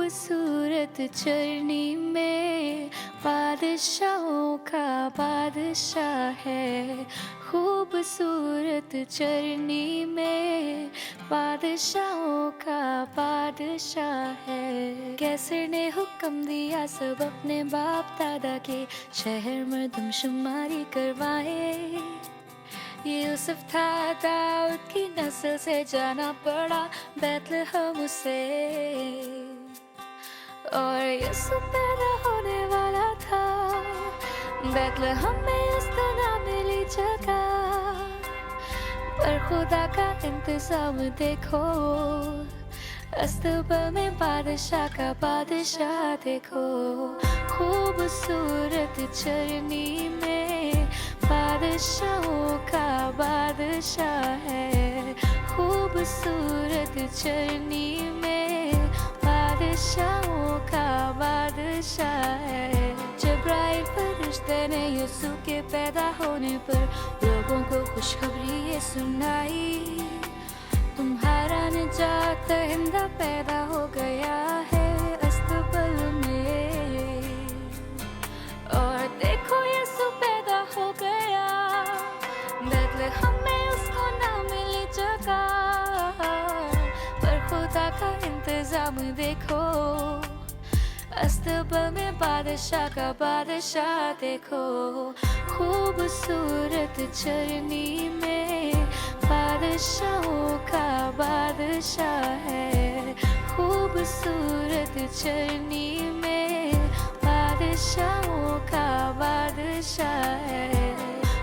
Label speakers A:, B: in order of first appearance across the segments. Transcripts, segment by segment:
A: खूबसूरत चरनी में बादशाहों का बादशाह है। खूबसूरत चरनी में बादशाहों का बादशाह है। कैसर ने हुक्म दिया सब अपने बाप दादा के शहर मर्दमशुमारी करवाए। यूसुफ था दाऊद की नस्ल से जाना पड़ा बैतलहम उसे। और यीशु पैदा होने वाला था बैतलहम में उसका नाम मिली जगह। पर खुदा का इंतजाम देखो, अस्तबल में बादशाह का बादशाह देखो। खूबसूरत चरनी में बादशाहों का बादशाह है। खूबसूरत चरनी में बादशाहों का बादशाह है। जिब्राइल फरिश्ते ने यीशु के पैदा होने पर लोगों को खुशखबरी ये सुनाई, तुम्हारा निजात दहिंदा पैदा हो गया है अस्तबल में। और देखो यीशु पैदा हो गया बैतलहम में, उसको ना मिली जगह। पर खुदा का इंतजाम देखो, अस्तबल में बादशाह का बादशाह देखो। खूबसूरत चरनी में बादशाहों का बादशाह है। खूबसूरत चरनी में बादशाहों का बादशाह है।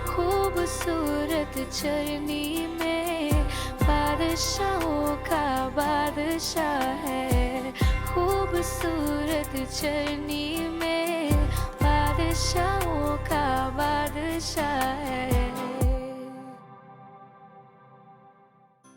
A: खूबसूरत चरनी में बादशाहों का बादशाह है। खूबसूरत चरनी में